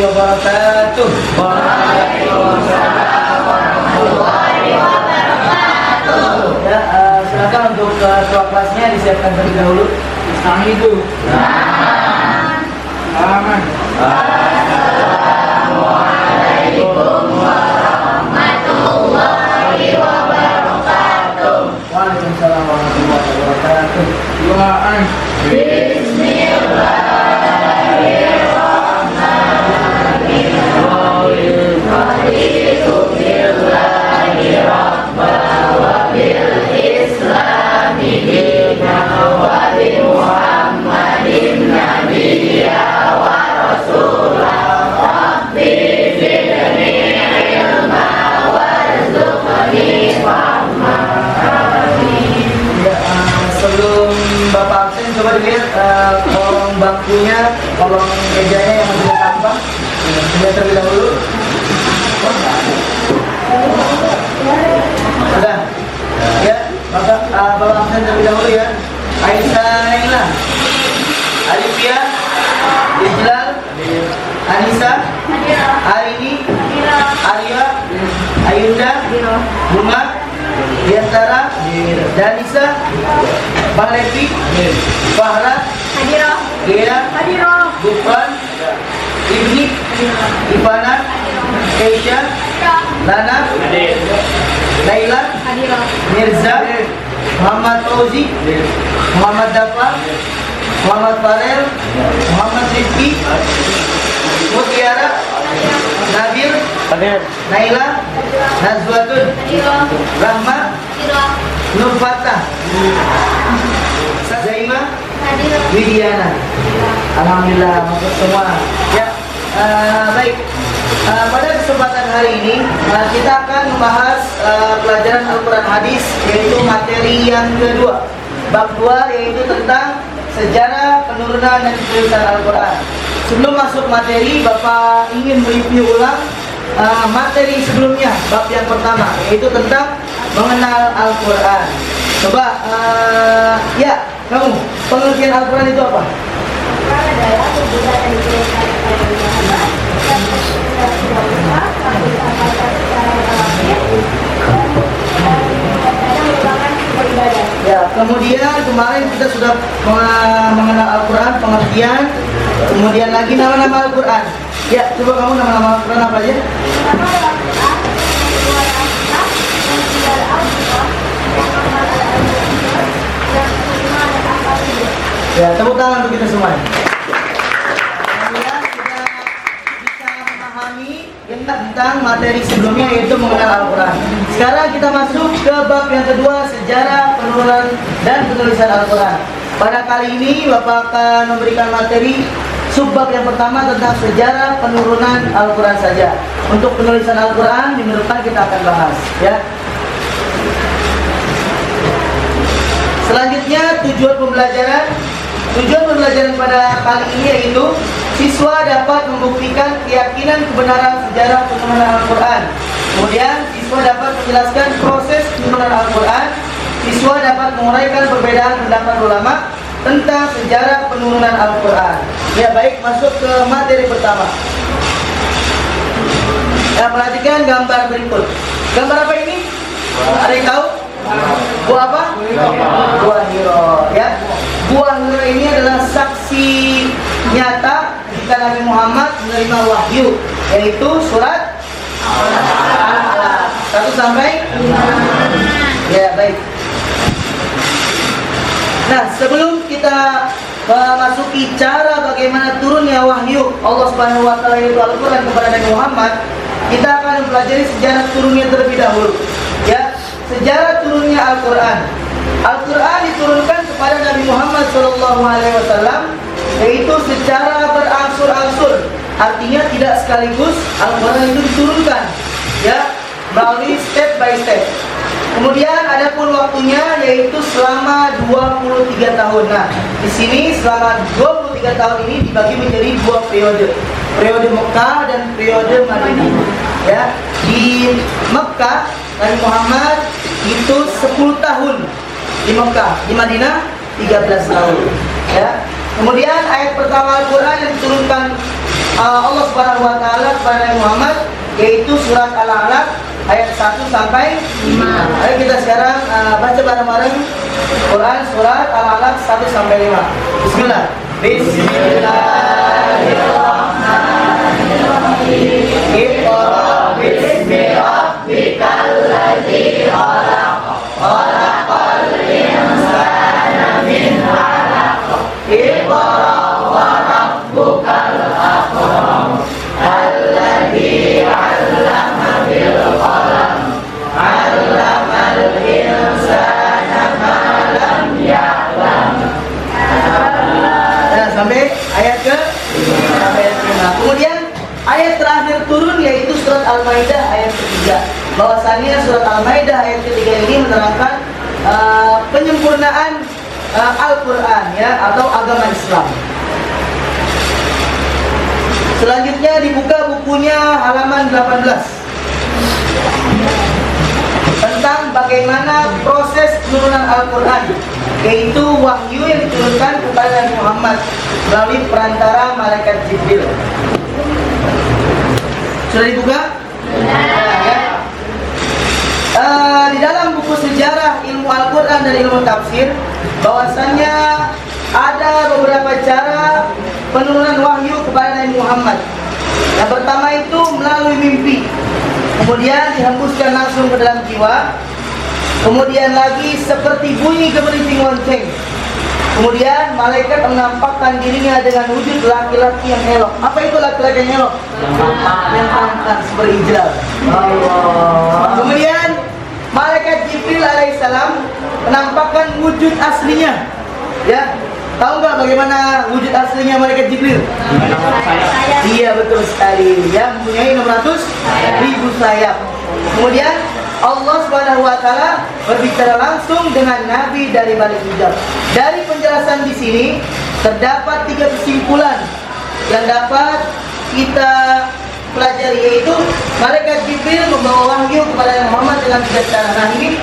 wabarakatuh. Waalaikumsalam warahmatullahi wabarakatuh. Ya, silakan untuk ketua kelasnya disiapkan terlebih dahulu. Sekarang itu. Aman. Assalamualaikum warahmatullahi wabarakatuh. Waalaikumsalam warahmatullahi wabarakatuh. Doaan. Sebelum Bapak absen, coba dilihat kolong bangkunya, kolong mejanya yang masih sampah. Dilihat terlebih dahulu. Sudah. Ya, Bapak absen terlebih dahulu ya. Aisyah Naila, Alifia, Ijlal, Anissa, Aini, Arya, Ayunda, Bunga, Diantara, Danisa, Bang Levi, Fahra, Gea, Gufran, Ibni, Ivana, Keisha, Lana, Naila, Mirza, Muhammad Fauzi, Muhammad Dafa, Muhammad Farel, Muhammad Rizki, Mutiara, Nabil, Naila, Nazwatun, Rahma, Nur Fatah, Zaima, Widiana. Alhamdulillah masuk semua. Ya, baik. Pada kesempatan hari ini kita akan membahas pelajaran Al-Quran Hadis, yaitu materi yang kedua, bab 2, yaitu tentang sejarah penurunan dan penulisan Al-Quran. Sebelum masuk materi, Bapak ingin mereview ulang materi sebelumnya, bab yang pertama, yaitu tentang mengenal Al-Quran. Coba, ya, kamu, pengertian Al-Quran itu apa? Al-Quran adalah tujuan yang diturunkan kepada Muhammad dan sudah kami diamalkan secara mutawatir dan merupakan sebuah ibadah. Ya, kemudian kemarin kita sudah mengenal Al-Quran, pengertian, kemudian lagi nama-nama Al-Quran. Ya, coba kamu nama-nama Al-Quran apa aja? Pertama adalah Quran, yang kedua adalah Al-Kitab, yang ketiga adalah Al-Qur'an, yang keempat adalah Al-Mu'min, yang kelima adalah Al-Fatihah. Ya, tepuk tangan untuk kita semua. Kemudian kita bisa memahami tentang materi sebelumnya, yaitu mengenal Al-Quran. Sekarang kita masuk ke bab yang kedua, sejarah penurunan dan penulisan Al-Quran. Pada kali ini Bapak akan memberikan materi subbab yang pertama tentang sejarah penurunan Al-Quran saja. Untuk penulisan Al-Quran minggu depan kita akan bahas, ya. Selanjutnya tujuan pembelajaran pada kali ini yaitu siswa dapat membuktikan keyakinan kebenaran sejarah penurunan Al-Quran. Kemudian siswa dapat menjelaskan proses penurunan Al-Quran. Siswa dapat menguraikan perbedaan pendapat ulama tentang sejarah penurunan Al-Quran. Ya, baik, masuk ke materi pertama. Ya, perhatikan gambar berikut. Gambar apa ini? Ada yang tahu? Buah apa? Buah Hiro. Ya, buah Hiro ini adalah saksi nyata ketika Nabi Muhammad menerima wahyu, yaitu surat Al-Alaq 1 sampai 5. Ya, baik. Nah, sebelum kita memasuki cara bagaimana turunnya wahyu Allah Subhanahu wa taala yaitu Al-Qur'an kepada Nabi Muhammad, kita akan mempelajari sejarah turunnya terlebih dahulu. Ya, sejarah turunnya Al-Qur'an. Al-Qur'an diturunkan kepada Nabi Muhammad SAW, yaitu secara berangsur-angsur. Artinya tidak sekaligus Al-Qur'an itu diturunkan, ya, melalui step by step. Kemudian adapun waktunya yaitu selama 23 tahun. Nah, di sini selama 23 tahun ini dibagi menjadi dua periode. Periode Mekah dan periode Madinah. Ya, di Mekah Nabi Muhammad itu 10 tahun di Mekah, di Madinah 13 tahun. Ya. Kemudian ayat pertama Al-Quran yang diturunkan Allah Subhanahu wa taala kepada Nabi Muhammad, yaitu surat Al-Alaq ayat 1 sampai 5. Ayo kita sekarang baca bareng-bareng Quran surat Al-Alaq 1 sampai 5. Bismillah. Bismillahirrahmanirrahim. Iqra bismi rabbikal ladzi khalaq. Khalaqal insana min 'alaq. Iqra wa rabbukal akram. Alladzi 'allama bil qalam. 'Allamal insana ma lam ya'lam. Sampai ayat ke sampai ayat ke-5. Kemudian ayat terakhir turun yaitu surat Al-Maidah ayat ketiga. Bahwasannya surat Al-Maidah ayat ketiga ini menerangkan penyempurnaan Al-Quran ya, atau agama Islam. Selanjutnya dibuka bukunya halaman 18 tentang bagaimana proses penurunan Al-Quran, yaitu wahyu yang diturunkan kepada Nabi Muhammad melalui perantara malaikat Jibril. Sudah dibuka? Ya. Di dalam buku sejarah ilmu Al-Quran dan ilmu tafsir, bahwasannya ada beberapa cara penurunan wahyu kepada Nabi Muhammad. Yang pertama itu melalui mimpi, kemudian dihembuskan langsung ke dalam jiwa. Kemudian lagi seperti bunyi gemerincing lonceng. Kemudian malaikat menampakkan dirinya dengan wujud laki-laki yang elok. Apa itu laki-laki yang elok? Yang tampan berijal. Kemudian malaikat Jibril alaihissalam menampakkan wujud aslinya. Ya, tahu nggak bagaimana wujud aslinya malaikat Jibril? Iya, betul sekali. Ya, mempunyai 600.000 sayap. Kemudian Allah Subhanahu wa taala berbicara langsung dengan Nabi dari balik hijab. Dari penjelasan di sini terdapat 3 kesimpulan yang dapat kita pelajari, yaitu malaikat Jibril membawa wahyu kepada Muhammad dengan 3 cara. Nah, ini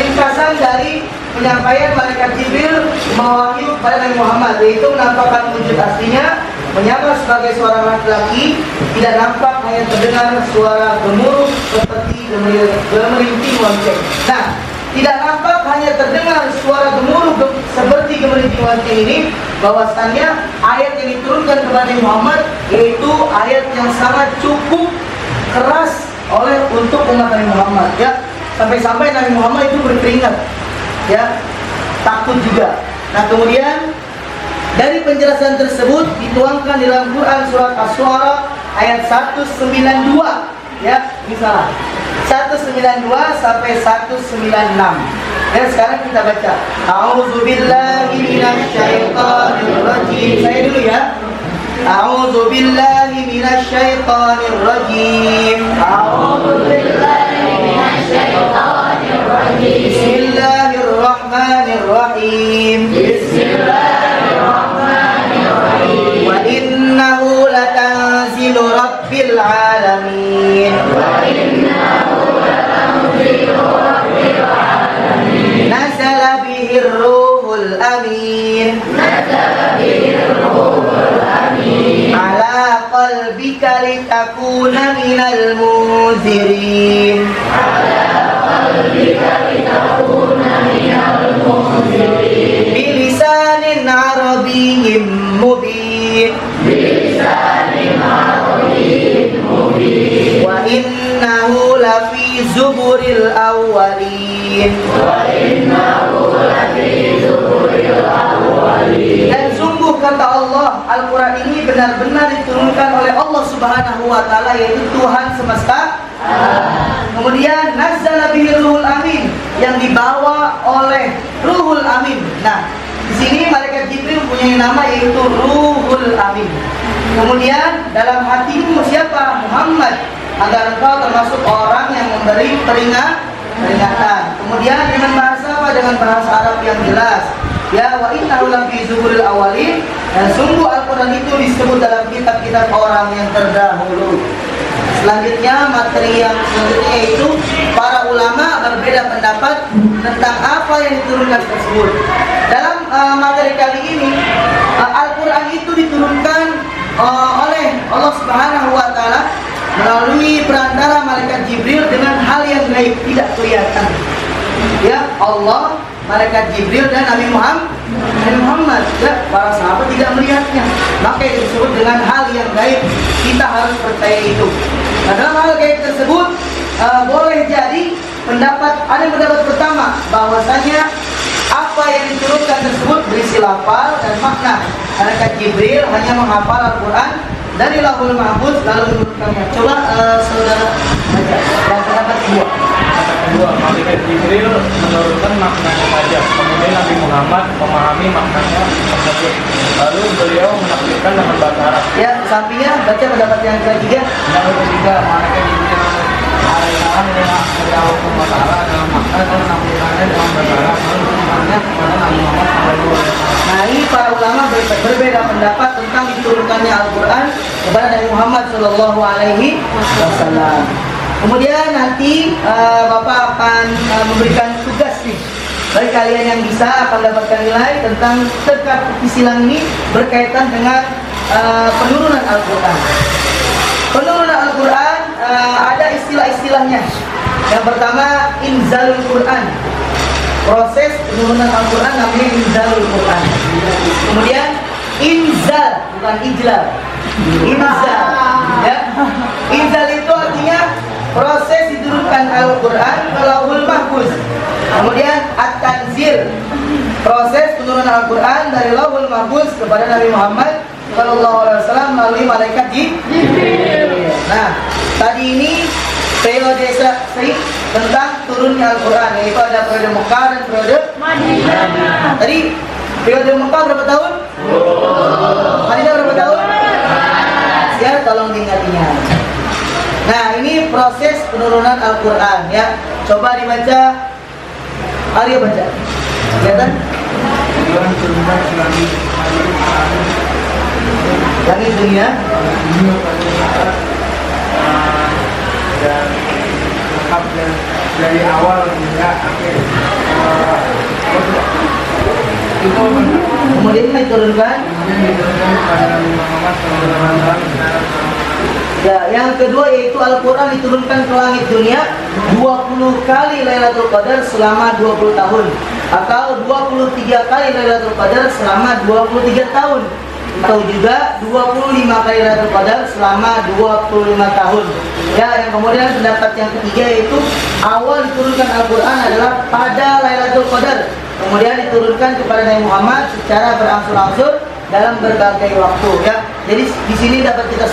ringkasan dari penyampaian malaikat Jibril membawa wahyu kepada Nabi Muhammad, yaitu menampakkan wujud aslinya, menyamar sebagai seorang laki-laki, tidak nampak, hanya terdengar suara gemuruh seperti gemerincing lonceng. Nah, tidak nampak, hanya terdengar suara gemuruh seperti gemerincing lonceng ini, bahwasannya ayat yang diturunkan kepada Muhammad yaitu ayat yang sangat cukup keras untuk umat Nabi Muhammad. Ya, sampai-sampai Nabi Muhammad itu berkeringat, ya, takut juga. Nah, kemudian dari penjelasan tersebut dituangkan di dalam Quran surat Asy-Syu'ara ayat 192, ya, misalnya 192 sampai 196. Dan sekarang kita baca. A'udzubillahi minasyaitonirrajim. Saya dulu ya. A'udzubillahi minasyaitonirrajim. A'udzubillahi minasyaitonirrajim. Bismillahirrahmanirrahim. Bismillahirrahmanirrahim. Wa innahu latanzilu rabbil alamin. Wa innahu latanzilu rabbil alamin. Nazala bihir ruhul amin. Nazala bihir ruhul amin. Ala qalbika litakuna minal munzirin. Ala qalbika litakuna minal munzirin. Bilisanin arabiyyin mubin. Bilisanin arabiyyin mubin. Wa innahu lafi zuburil awwalin. Wa innahu lafi zuburil awwalin. Dan sungguh kata Allah, Al-Quran ini benar-benar diturunkan oleh Allah Subhanahu wa taala, yaitu Tuhan semesta. Kemudian nazzala bihi ruhul amin, yang dibawa oleh Ruhul Amin. Nah, di sini malaikat Jibril punya nama yaitu Ruhul Amin. Kemudian dalam hatimu siapa? Muhammad, agar engkau termasuk orang yang memberi peringatan. Kemudian dengan bahasa apa? Dengan bahasa Arab yang jelas. Ya, wa innahu lafi zuburil awwalin, dan sungguh Al-Quran itu disebut dalam kitab-kitab orang yang terdahulu. Selanjutnya, materi yang selanjutnya yaitu para ulama berbeda pendapat tentang apa yang diturunkan tersebut. Dalam materi kali ini, Al-Quran itu diturunkan oleh Allah Subhanahu wa taala melalui perantara malaikat Jibril dengan hal yang gaib, tidak kelihatan. Ya, Allah, malaikat Jibril dan Nabi Muhammad. Ya, para sahabat tidak melihatnya. Maka itu disebut dengan hal yang gaib. Kita harus percaya itu. Nah, dalam hal gaib tersebut boleh jadi ada pendapat pertama bahwasanya apa yang diturunkan tersebut berisi lafal dan makna. Malaikat Jibril hanya menghafal Al-Quran dari Lauhul Mahfuz lalu menurunkannya. Coba saudara baca yang pendapat kedua. Malaikat Jibril menurunkan maknanya saja. Kemudian Nabi Muhammad memahami maknanya tersebut. Lalu beliau menafsirkan dengan bahasa Arab. Ya, sampingnya baca pendapat yang ketiga. Yang ketiga, malaikat Jibril mengarahkan dalam pembacara dalam makna dan menafsirkannya dalam bahasa Arab. Lalu menurunkannya kepada Nabi Muhammad SAW. Nah, ini para ulama berbeda pendapat tentang diturunkannya Al-Quran kepada Nabi Muhammad SAW. Kemudian nanti Bapak akan memberikan tugas nih bagi kalian yang bisa akan dapatkan nilai tentang silang ini berkaitan dengan penurunan Al-Quran. Penurunan Al-Quran ada istilah-istilahnya. Yang pertama, inzalul Quran. Proses penurunan Al-Quran namanya inzalul Quran. Kemudian inzal, bukan ijlal. Inzal, ya. Inzal itu artinya proses diturunkan Al-Quran ke Lauhul Mahfuz. Kemudian at-tanzil, proses penurunan Al-Quran dari Lauhul Mahfuz kepada Nabi Muhammad SAW melalui malaikat Jibril. Nah, tadi ini periode tentang turunnya Al-Quran, yaitu ada periode Mekah dan periode Madinah. Tadi periode Mekah berapa tahun? Madinah berapa tahun? Ya, tolong diingat-ingat. Nah, ini proses penurunan Al-Quran, ya. Coba dibaca. Arya baca. Kelihatan? Langit dunia dan lengkap dari awal hingga akhir. Itu kemudian diturunkan kepada Nabi Muhammad SAW. Ya, yang kedua yaitu Al-Quran diturunkan ke langit dunia 20 kali Lailatul Qadar selama 20 tahun atau 23 kali Lailatul Qadar selama 23 tahun atau juga 25 kali Lailatul Qadar selama 25 tahun. Ya, yang kemudian pendapat yang ketiga yaitu awal diturunkan Al-Quran adalah pada Lailatul Qadar, kemudian diturunkan kepada Nabi Muhammad secara berangsur-angsur dalam berbagai waktu, ya. Jadi di sini dapat kita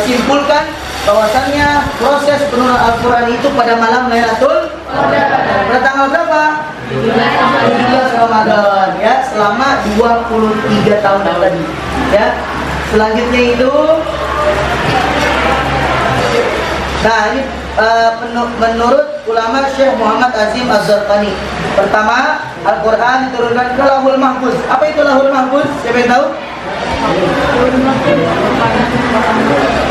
simpulkan bahwasannya proses penurunan Al-Quran itu pada malam Lailatul Qadar. Pada tanggal berapa? 17 Ramadan, ya, selama 23 tahun tadi, ya. Selanjutnya itu ini menurut ulama Syekh Muhammad Azim Az-Zarqani. Pertama, Al-Quran diturunkan ke Lauhul Mahfuz. Apa itu Lauhul Mahfuz? Siapa yang tahu?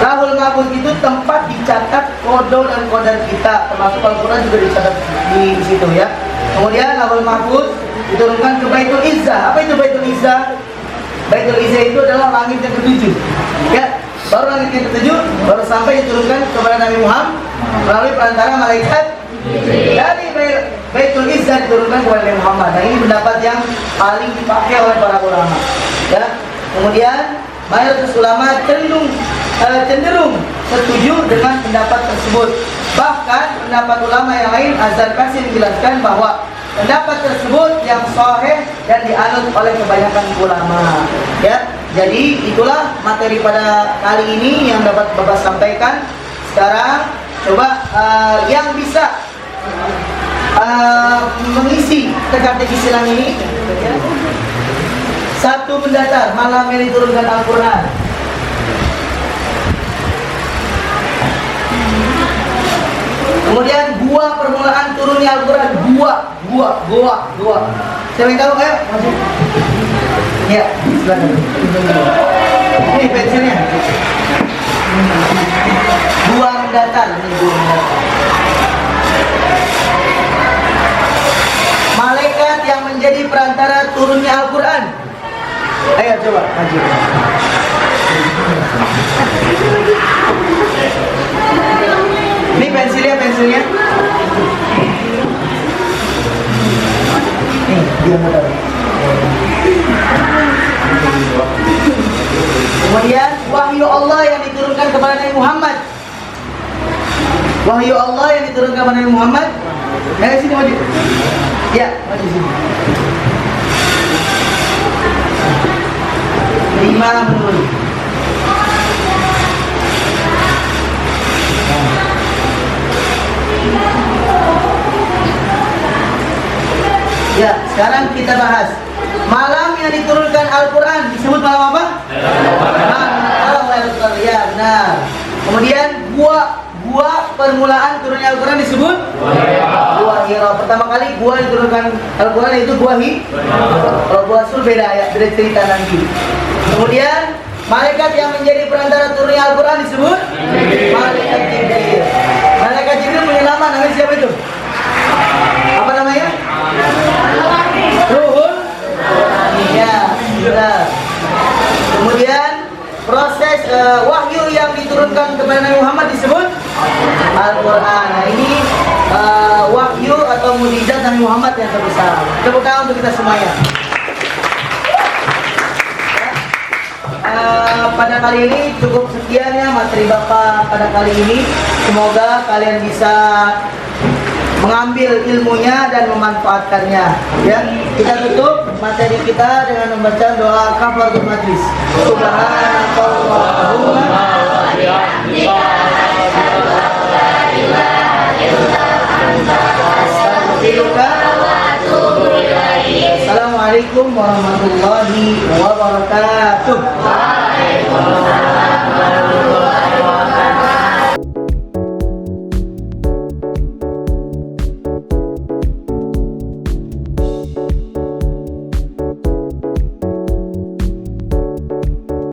Lauhul Mahfuz itu tempat dicatat kode dan kodar kita, termasuk Al-Quran juga dicatat di situ, ya. Kemudian Lauhul Mahfuz diturunkan ke Baitul Izzah. Apa itu Baitul Izzah? Baitul Izzah itu adalah langit yang ke-7, ya. Baru langit yang ke-7 baru sampai diturunkan kepada Nabi Muhammad melalui perantara malaikat dari Baitul Izzah diturunkan kepada Nabi Muhammad. Nah, ini pendapat yang paling dipakai oleh para ulama, ya. Kemudian mayoritas ulama cenderung setuju dengan pendapat tersebut. Bahkan pendapat ulama yang lain, Azhar Kasim menjelaskan bahwa pendapat tersebut yang sahih dan dianut oleh kebanyakan ulama, ya. Jadi itulah materi pada kali ini yang dapat Bapak sampaikan. Sekarang coba yang bisa mengisi teka-teki silang ini, satu pendatar malam ini turunkan Al-Quran. Kemudian gua permulaan turunnya Al-Quran. Gua. Siapa yang tahu? Ayo, masuk. Ya, silakan. Ini pensilnya. Gua mendatar. Malaikat yang menjadi perantara turunnya Al-Quran. Ayo coba maju. Kemudian wahyu Allah yang diturunkan kepada Nabi Muhammad. Wahyu Allah yang diturunkan kepada Nabi Muhammad. Dari sini maju. Ya, maju sini. 5 menurut. Ya, sekarang kita bahas malam yang diturunkan Al-Quran disebut malam apa? Malam Lailatul Qadar. Ya, benar. Kemudian gua permulaan turunnya Al-Quran disebut Gua Hira. Pertama kali gua diturunkan Al-Quran itu Gua Hira. Kalau Gua Sur beda ya, beda cerita nanti. Kemudian malaikat yang menjadi perantara turunnya Al-Quran disebut Malaikat Jibril. Malaikat Jibril punya nama, namanya siapa itu? Apa namanya? Ruhul ya, benar. Kemudian proses wahyu yang diturunkan kepada Nabi Muhammad disebut Al-Quran. Nah, ini wahyu atau mukjizat Nabi Muhammad yang terbesar. Tepuk tangan untuk kita semuanya. Pada kali ini cukup sekian ya materi Bapak pada kali ini. Semoga kalian bisa mengambil ilmunya dan memanfaatkannya. Ya, kita tutup materi kita dengan membaca doa kafaratul majlis. Subhanallahumma Assalamualaikum warahmatullahi wabarakatuh.